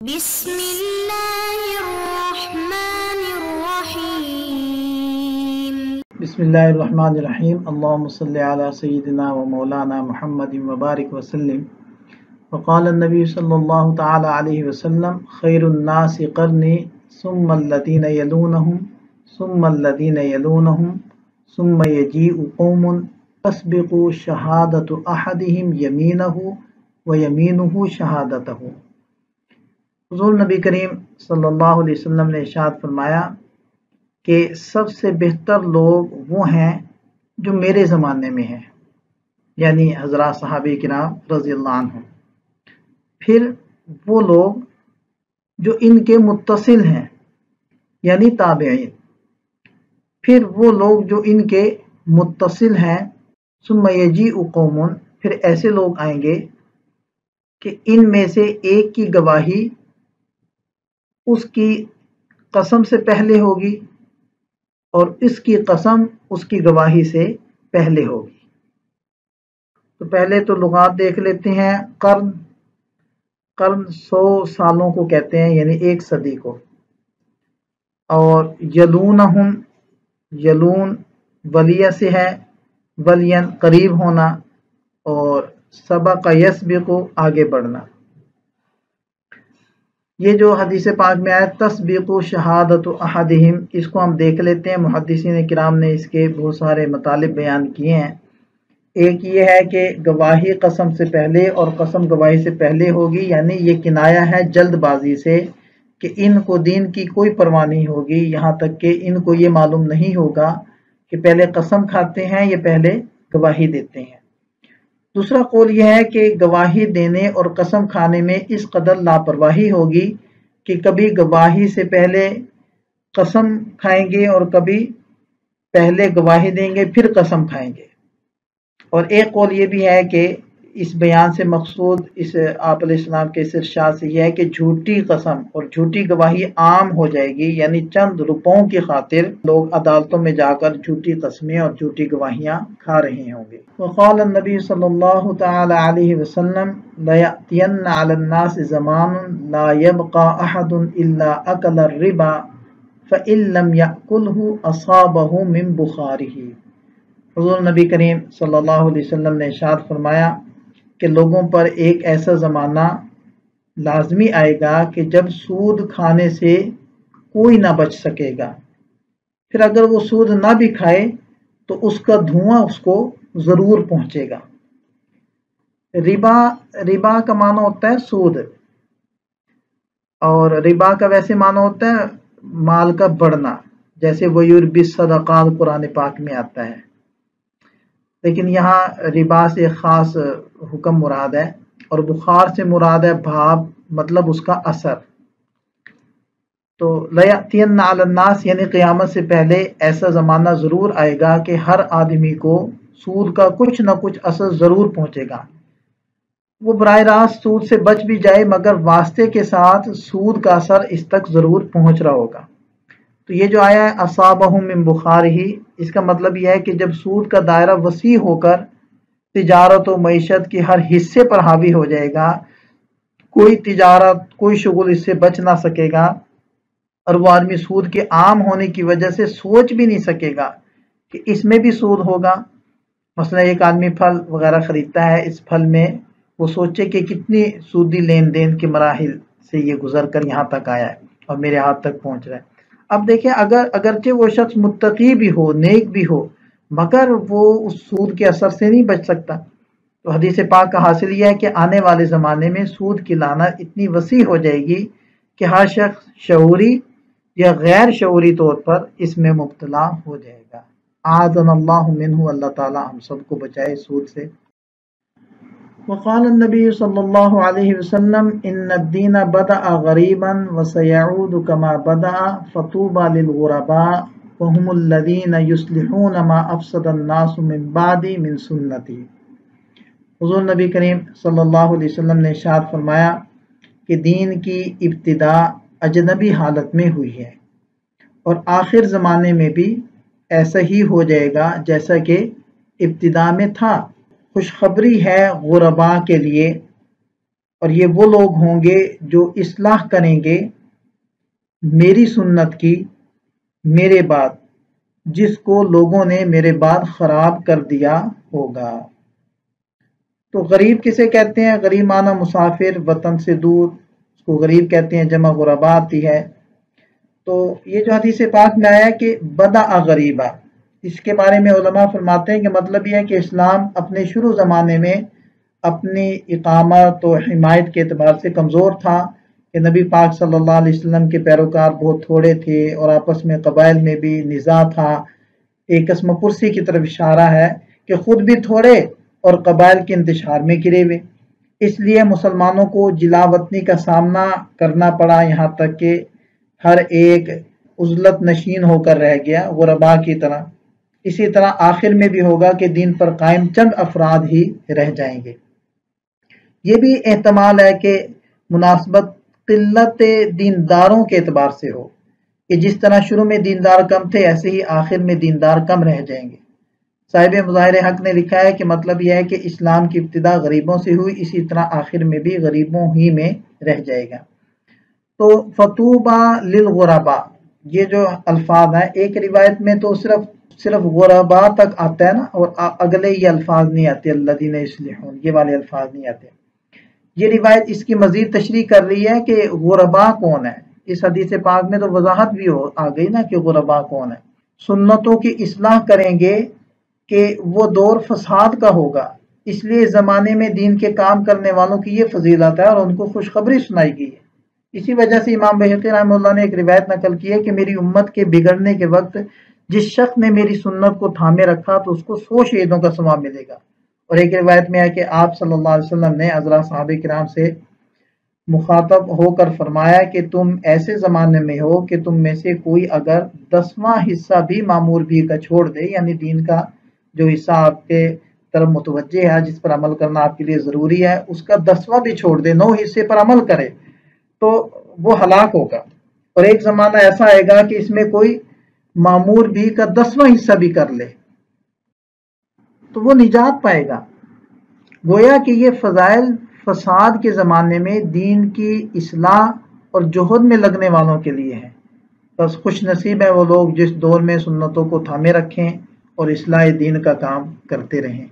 بسم اللہ الرحمن الرحیم بسم اللہ الرحمن الرحیم اللہم صلی علی سیدنا و مولانا محمد مبارک وسلم وقال النبی صلی اللہ تعالی علیہ وسلم خیر الناس قرنی ثم الذین یلونہم ثم الذین یلونہم ثم یجیء قوم تسبق شہادت احدہم یمینہ و یمینہ شہادتہ۔ حضور نبی کریم صلی اللہ علیہ وسلم نے ارشاد فرمایا کہ سب سے بہتر لوگ وہ ہیں جو میرے زمانے میں ہیں، یعنی حضرات صحابہ کرام رضی اللہ عنہ، پھر وہ لوگ جو ان کے متصل ہیں یعنی تابعین، پھر وہ لوگ جو ان کے متصل ہیں، ثم یجیء قوم، پھر ایسے لوگ آئیں گے کہ ان میں سے ایک کی گواہی اس کی قسم سے پہلے ہوگی اور اس کی قسم اس کی گواہی سے پہلے ہوگی۔ تو پہلے تو لغات دیکھ لیتے ہیں۔ قرن 100 سالوں کو کہتے ہیں، یعنی 1 صدی کو۔ اور یلونہم، یلون ولیہ سے ہے، ولین قریب ہونا، اور سبق یسبق آگے بڑھنا۔ یہ جو حدیث پاک میں آیا تسبیق شہادت احدہم، اس کو ہم دیکھ لیتے ہیں۔ محدثین کرام نے اس کے بہت سارے مطالب بیان کیے ہیں۔ ایک یہ ہے کہ گواہی قسم سے پہلے اور قسم گواہی سے پہلے ہوگی، یعنی یہ کنایا ہے جلد بازی سے کہ ان کو دین کی کوئی پرواہ نہیں ہوگی، یہاں تک کہ ان کو یہ معلوم نہیں ہوگا کہ پہلے قسم کھاتے ہیں یا پہلے گواہی دیتے ہیں۔ دوسرا قول یہ ہے کہ گواہی دینے اور قسم کھانے میں اس قدر لاپرواہی ہوگی کہ کبھی گواہی سے پہلے قسم کھائیں گے اور کبھی پہلے گواہی دیں گے پھر قسم کھائیں گے۔ اور ایک قول یہ بھی ہے کہ اس بیان سے مقصود اس آپ علیہ السلام کے اس ارشاد سے یہ ہے کہ جھوٹی قسم اور جھوٹی گواہی عام ہو جائے گی، یعنی چند روپوں کی خاطر لوگ عدالتوں میں جا کر جھوٹی قسمیں اور جھوٹی گواہیاں کھا رہے ہوں گے۔ وقال النبی صلی اللہ تعالی علیہ وسلم لَيَأْتِيَنَّ عَلَى النَّاسِ زَمَانٌ لَا يَبْقَى أَحَدٌ إِلَّا أَكَلَ الرِّبَا فَإِن لَّمْ يَأْكُلْهُ أَصَابَهُ مِن بُخَارِهِ۔ حضور نبی کریم صلی اللہ علیہ وسلم نے ارشاد فرمایا کہ لوگوں پر ایک ایسا زمانہ لازمی آئے گا کہ جب سود کھانے سے کوئی نہ بچ سکے گا، پھر اگر وہ سود نہ بھی کھائے تو اس کا دھواں اس کو ضرور پہنچے گا۔ ربا کا معنی ہوتا ہے سود، اور ربا کا ویسے معنی ہوتا ہے مال کا بڑھنا، جیسے وَيُرْبِي الصَّدَقَاتِ قرآن پاک میں آتا ہے، لیکن یہاں ربا سے خاص حکم مراد ہے، اور بخار سے مراد ہے بھاپ، مطلب اس کا اثر۔ تو لَيَأْتِيَنَّ عَلَى النَّاسِ یعنی قیامت سے پہلے ایسا زمانہ ضرور آئے گا کہ ہر آدمی کو سود کا کچھ نہ کچھ اثر ضرور پہنچے گا۔ وہ براہ راست سود سے بچ بھی جائے مگر واسطے کے ساتھ سود کا اثر اس تک ضرور پہنچ رہا ہوگا۔ تو یہ جو آیا ہے اصابہم من بخارہ، اس کا مطلب یہ ہے کہ جب سود کا دائرہ وسیع ہو کر تجارت و معیشت کے ہر حصے پر حاوی ہو جائے گا، کوئی تجارت کوئی شغل اس سے بچ نہ سکے گا، اور وہ آدمی سود کے عام ہونے کی وجہ سے سوچ بھی نہیں سکے گا کہ اس میں بھی سود ہوگا۔ مثلا ایک آدمی پھل وغیرہ خریدتا ہے، اس پھل میں وہ سوچے کہ کتنی سودی لین دین کے مراحل سے یہ گزر کر یہاں تک آیا ہے اور میرے ہاتھ تک پہنچ رہا ہے۔ اب دیکھیں اگرچہ وہ شخص متقی بھی ہو، نیک بھی ہو، مگر وہ اس سود کے اثر سے نہیں بچ سکتا۔ تو حدیث پاک کا حاصل یہ ہے کہ آنے والے زمانے میں سود کی لعنت اتنی وسیع ہو جائے گی کہ ہر شخص شعوری یا غیر شعوری طور پر اس میں مبتلا ہو جائے گا۔ اعاذنا اللہ منہ، اللہ تعالی ہم سب کو بچائے سود سے۔ وقال النبی صلی اللہ علیہ وسلم ان الدین بدأ غریبا وسیعود کما بدأ فطوبى للغرباء وهم الذین یصلحون ما افسد الناس من بعدی من سنتی۔ حضور نبی کریم صلی اللہ علیہ وسلم نے ارشاد فرمایا کہ دین کی ابتدا اجنبی حالت میں ہوئی ہے، اور آخر زمانے میں بھی ایسا ہی ہو جائے گا جیسا کہ ابتدا میں تھا۔ خوشخبری ہے غرباء کے لیے اور یہ وہ لوگ ہوں گے جو اصلاح کریں گے میری سنت کی میرے بعد، جس کو لوگوں نے میرے بعد خراب کر دیا ہوگا۔ تو غریب کسے کہتے ہیں؟ غریب معنی مسافر، وطن سے دور، اس کو غریب کہتے ہیں، جمع غربا آتی ہے۔ تو یہ جو حدیث پاک میں آیا کہ بدع غریبا، اس کے بارے میں علماء فرماتے ہیں کہ مطلب یہ ہے کہ اسلام اپنے شروع زمانے میں اپنی اقامت و حمایت کے اعتبار سے کمزور تھا، کہ نبی پاک صلی اللہ علیہ وسلم کے پیروکار بہت تھوڑے تھے، اور آپس میں قبائل میں بھی نزاع تھا۔ ایک قسم پرسی کی طرف اشارہ ہے کہ خود بھی تھوڑے اور قبائل کے انتشار میں گرے ہوئے، اس لیے مسلمانوں کو جلا وطنی کا سامنا کرنا پڑا، یہاں تک کہ ہر ایک عزلت نشین ہو کر رہ گیا غربا کی طرح۔ اسی طرح آخر میں بھی ہوگا کہ دین پر قائم چند افراد ہی رہ جائیں گے۔ یہ بھی احتمال ہے کہ مناسبت قلت دینداروں کے اعتبار سے ہو، کہ جس طرح شروع میں دیندار کم تھے ایسے ہی آخر میں دیندار کم رہ جائیں گے۔ صاحب مظاہر حق نے لکھا ہے کہ مطلب یہ ہے کہ اسلام کی ابتدا غریبوں سے ہوئی، اسی طرح آخر میں بھی غریبوں ہی میں رہ جائے گا۔ تو فطوبہ للغرباء، یہ جو الفاظ ہیں، ایک روایت میں تو صرف غرباء تک آتا ہے نا، اور اگلے یہ الفاظ نہیں آتے، الذین یصلحون، یہ والے الفاظ نہیں آتے۔ یہ روایت اس کی مزید تشریح کر رہی ہے کہ غرباء کون ہے۔ اس حدیث پاک میں تو وضاحت بھی آ گئی نا کہ غرباء کون ہے۔ سنتوں کی اصلاح کریں گے کہ وہ دور فساد کا ہوگا، اس لیے اس زمانے میں دین کے کام کرنے والوں کی یہ فضیلت ہے اور ان کو خوشخبری سنائی گئی ہے۔ اسی وجہ سے امام بہقی رحمہ اللہ نے ایک روایت نقل کی ہے کہ میری امت کے بگڑنے کے وقت جس شخص نے میری سنت کو تھامے رکھا تو اس کو 100 شہیدوں کا ثواب ملے گا۔ اور ایک روایت میں ہے کہ آپ صلی اللہ علیہ وسلم نے حضرات صحابہ کرام سے مخاطب ہو کر فرمایا کہ تم ایسے زمانے میں ہو کہ تم میں سے کوئی اگر 10واں حصہ بھی معمور بھی کا چھوڑ دے، یعنی دین کا جو حصہ آپ کے طرف متوجہ ہے، جس پر عمل کرنا آپ کے لیے ضروری ہے، اس کا 10واں بھی چھوڑ دے، 9 حصے پر عمل کرے تو وہ ہلاک ہوگا۔ اور ایک زمانہ ایسا آئے گا کہ اس میں کوئی معمور بھی کا 10واں حصہ بھی کر لے تو وہ نجات پائے گا۔ گویا کہ یہ فضائل فساد کے زمانے میں دین کی اصلاح اور جہد میں لگنے والوں کے لیے ہیں۔ بس خوش نصیب ہیں وہ لوگ جس دور میں سنتوں کو تھامے رکھیں اور اصلاح دین کا کام کرتے رہیں۔